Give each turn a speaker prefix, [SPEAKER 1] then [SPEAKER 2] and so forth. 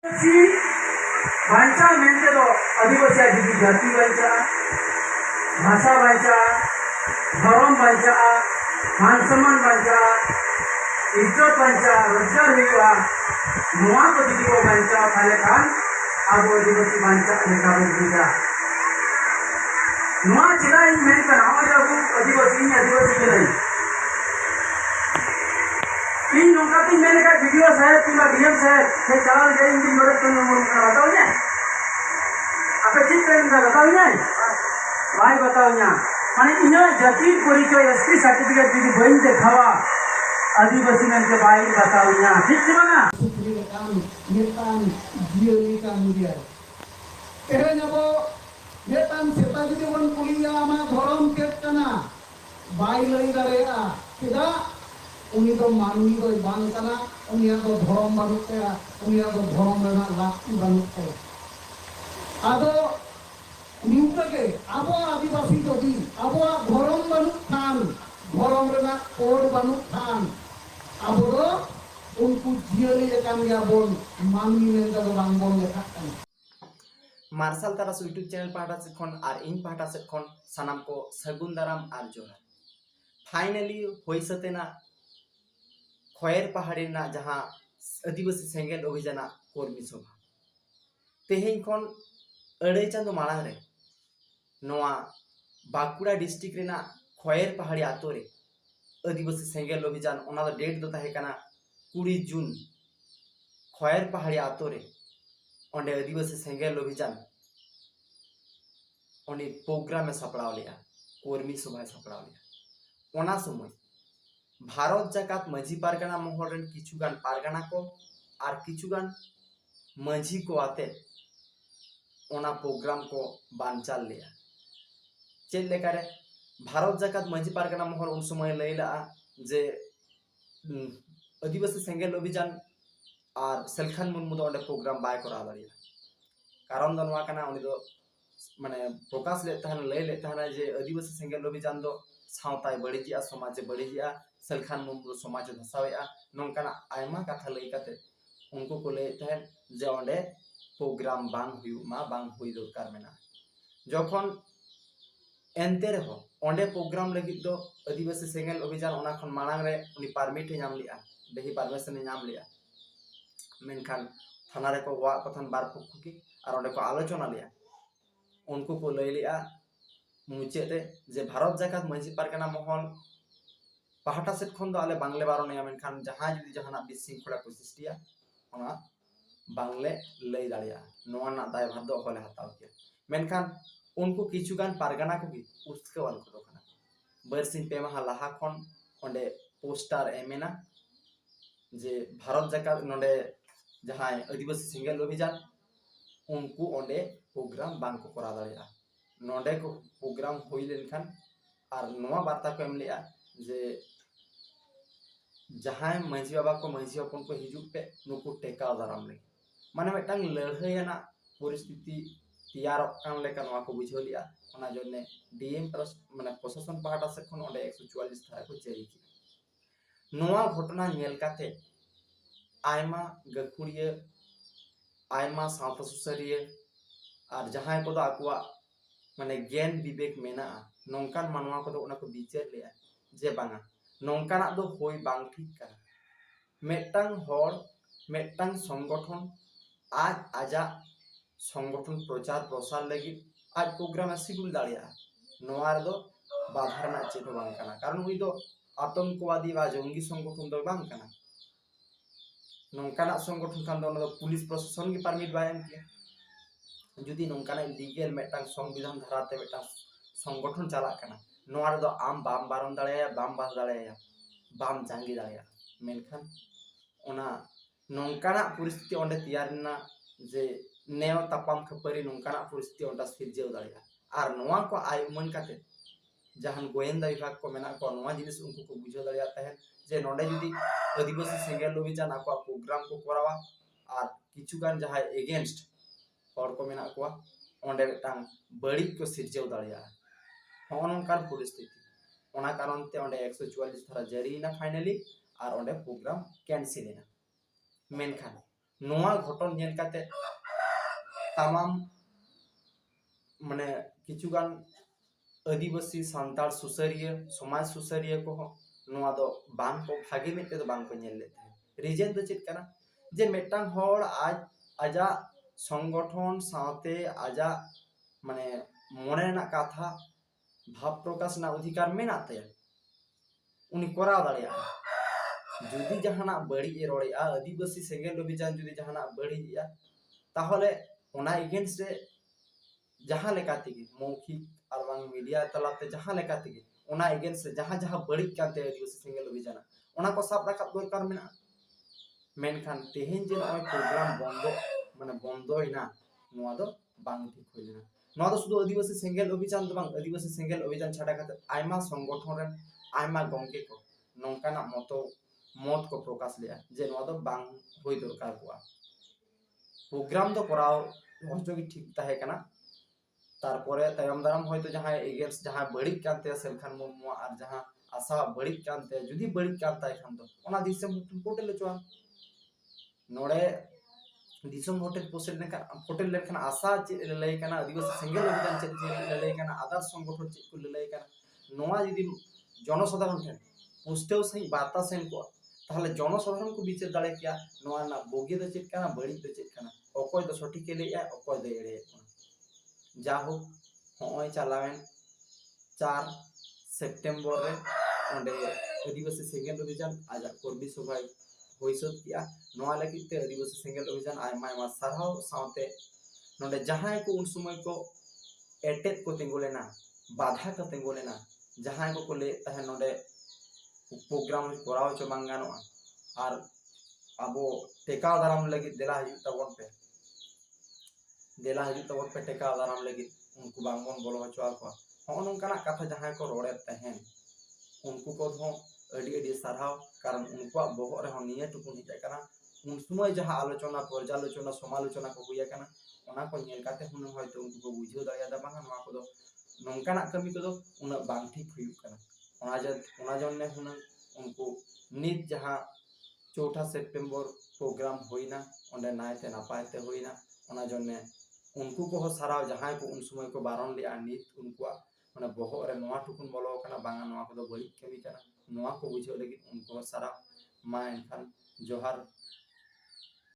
[SPEAKER 1] भाषा मेनते दो आदिवासी जुदी जाति बांचा भाषा बांचा धर्म बांचा मान सम्मान बांचा इज्जत बांचा रोजगार हुआ नुआ को जुदी को बांचा थाले खान अब आदिवासी बांचा लेका बुझा नुआ चिला इन मेन का नाम जाबू आदिवासी के नहीं इन नौका तीन मैंने का वीडियो साहब किंवा डीएम साहब से चाल गए इन मदद करने में बताओ ना आपे ठीक करें बताओ ना भाई बताओ ना माने इन जाति परिचय एसटी सर्टिफिकेट भी बन देखावा आदिवासी में के भाई बताओ ना ठीक है ना
[SPEAKER 2] नेतान जियोली का मुदिया कहे नबो नेतान सेता जुदी बन कुलिया मा धरम केतना बाई लई दारेया किदा उनी तो मानवी तो बांग कना उनिया तो धर्म बानुक तया उनिया तो धर्म रेना लाक्ति बानुक तया आदो निउटा के आबो आदिवासी जदि आबो धर्म बानुक खान धर्म रेना कोड बानुक खान आबो दो उनको जियले लेकान गया बोल मानवी में तो बांग बोल लेखा कना
[SPEAKER 3] मार्शल तारा यूट्यूब चैनल पाटा से खन और इन पाटा से खन सनाम को सगुन दाराम और जोहार फाइनली होई सतेना खयर पहाड़ी ना जहाँ आदिवासी सेंगेल अभियान कर्मी सभा तेहें खन अड़े चांदो माड़ांग रे नोआ बांकुड़ा डिस्ट्रिक्ट रेना खयर पहाड़ी आतो रे आदिवासी सेंगेल अभियान ओना दो डेट दो ताहे कना 20 जून खयर पहाड़ी आतो रे ओंडे आदिवासी सेंगेल अभियान ओंडे प्रोग्राम में सपड़ाव लिया कर्मी सभा सपड़ाव लिया ओना समय भारत जाकात माझी पारगाना महल किचुगान पारगाना को और किचुगान माझी को आते ओना प्रोग्राम को बानचाल लिया चेक लेकारे भारत जाकात माझी पारगाना महल उन समय लैला जे आदिवासी सेंगेल अभियान और सेलखान मुर्मू दो प्रोग्राम बाय करा दाड़िया कारण दो नवा कना उनी दो माने प्रकाश ले तहन लय ले तहन जे आदिवासी सेंगेल अभियान दो सावताय बड़िजिया समाज बड़िजिया सेलखान मुर्मू समाज धसावेआ नोंकाना आयमा कथा लई काते उनको को ले तहन जे ओंडे प्रोग्राम बांग हुई मा बांग हुई दरकार मेना जखन एनते रहो ओंडे प्रोग्राम लगी दो आदिवासी सेंगेल अभियान ओना खन मांग रे उनी परमिट नाम लिया देही परमिशन नाम लिया मेनखान थाना रे को वा कथन बार पक्ष की और ओंडे को आलोचना लिया उनको को लई लिया मुचे रे जे भारत जाकात माझी पारगाना महल पहाटा सेट खन दो आले बांगले बारने मेनखान जहां जुदी जहाना बिशृंखला को सृष्टिया ओना बांगले लई दाड़िया नोआ ना दायभार दो होले हताव के मेनखान उनको किचुगान पारगाना को भी उस्केवाल को दोखाना बरसिन पे महा लाहा खन ओंडे पोस्टर एमेना जे भारत जाकात नोडे जहां आदिवासी सेंगेल अभियान उनको ओंडे प्रोग्राम बांग को करा दाड़िया नोडे को प्रोग्राम होई लेनखान और नोआ वार्ता को एम लिया जे जहां माझी बाबा को माझी अपन को हिजुक पे नुकु टेका दाराम ले माने मेटांग लड़हैना परिस्थिति तैयार कान लेका नोआ को बुझो लिया ओना जने डीएम माने प्रशासन पाहाटा से खन ओंडे 144 धारा को जारी की नोआ घटना नेल काते आयमा गखुड़िया आयमा सावता सुसरिया और जहां को दो आकुआ माने ज्ञान विवेक मेना नोंकान मानवा को दो ओना को विचार लिया जे बांगा नोंकाना दो होई बांग ठीक करा मेटांग होड़ मेटांग संगठन आज आजा संगठन प्रचार प्रसार लगी आज प्रोग्राम सिगुल दाड़िया नोआ दो बाधा ना चेत बांग कना कारण उनी दो आतंकवादी बा जंगी संगठन दो बांग कना नोंकाना संगठन खान दो पुलिस प्रशासन की परमिट बायन किया जुदी नोंकाना लीगल मेटांग संविधान धाराते मेटांग संगठन चला कना नोआ दो आम बाम बारन दाड़िया बाम बास दाड़िया बाम जांगी दाड़िया मेनखान ओना नोंकाना परिस्थिति ओंडे तैयार ना जे नेव तापाम खपरी नोंकाना परिस्थिति ओंडा सिरजेव दाड़िया और नोआ को आयुमन काते जहां गोयंदा विभाग को मेना को नोआ जिनिस उनको को बुझो दाड़िया तहन जे नोंडे जुदी आदिवासी सेंगेल अभियान को प्रोग्राम को करावा और किछुगान जहां एगेंस्ट और को मेना को ओंडे मेटांग बड़ी को सिरजेव दाड़िया होनोंकान परिस्थिति ओना कारण ते ओंडे 144 धारा जारी ना फाइनली और ओंडे प्रोग्राम कैंसिल ना मेनखान नोआ घटन नेल काते तमाम माने किचुगान आदिवासी सांतार सुसरिया समाज सुसरिया को नोआ दो बांग को भागे में तो बांग को नेल लेते रीजन तो चेक करा जे मेटांग होड़ आज आजा संगठन साथे आजा माने मोने ना कथा भाव प्रकाश ना अधिकार मेनाते उनी कोरा दाड़िया जुदी जहाना बड़ी ए रोड़िया आदिवासी सेंगेल अभियान जुदी जहाना बड़ी या ताहले ओना एगेंस्ट रे जहां लेकाते गे मौखिक और बांग मीडिया तलाते जहां लेकाते गे ओना एगेंस्ट रे जहां जहां बड़ी काते आदिवासी सेंगेल अभियान ओना को साब राखा दरकार मेना मेनखान तेहेन जे नय प्रोग्राम बंदो माने बंदोइना नोआ दो बांग ठीक होइना नोआ दो शुधु आदिवासी सेंगेल अभियान दो बांग आदिवासी सेंगेल अभियान छाड़ा काते आयमा संगठन रे आयमा गंगे को नोंकाना मत को प्रकाश लिया जे नोआ दो बांग होई दरकार हुआ प्रोग्राम तो कराओ हजो की ठीक ताहे कना तारपरे तायम दाराम होयतो जहां एगेंस्ट जहां बड़ी कानते सेलखान मुर्मु और जहां आशा बड़ी कानते जुदी बड़ी कानताय खान दो ओना दिसम पोर्टल चोआ नोड़े दिसम होटल पोर्टल लेखन आशा चे लय कना आदिवासी सेंगेल अभियान चे लय कना आदर्श संगठन चे को लय कना नोआ यदि जनसाधारण ठेन पुष्टेव सही बार्ता सेन को ताहले जनसाधारण को विचार दाड़े किया नोआ ना बोगे दो चेक कना बड़ी दो चेक कना अकोय दो सठिक के लेया अकोय दो एड़े जा हो होय चालावेन 4 सेप्टेम्बर रे ओंडे आदिवासी सेंगेल अभियान आजा कोर्बी सभा होइसत किया नोआ लगी ते आदिवासी सेंगेल अभियान आयमा सारहाव सावते नोंडे जहां को उन समय को एटेट को तिंगुलेना बाधा को तिंगुलेना जहां को ले तहे नोंडे प्रोग्राम कराव चो बांगानो और अबो टेकाव दाराम लगी देला हिजु तबन पे टेकाव दाराम लगी उनको बांगबन बोलो हचवा को हो नोंकाना कथा जहां को रोड़े तहेन उनको को हो अडी अडी सारहाव कारण उनको बहर रे निये टुकुन हिज कना उन समय जहां आलोचना पर्यालोचना समालोचना को हुया कना ओना को नेल काते हुन होयतो उनको को बुझियो दाया दा बांगा नोआ को दो नोंकाना कमी को दो उना बांग ठीक हुयु कना ओना जन्ने हुन उनको नित जहां 4 सेप्टेम्बर प्रोग्राम होइना ओंडे नायते नापायते होइना ओना जन्ने उनको को साराव जहां को उन समय को बारण लिया नित उनको माने बहर रे नोआ टुकुन बोलो कना बांगा नोआ को दो बड़ी कमी कना नोआ को बुझियो लगी उनको सारा मा एनखान जोहार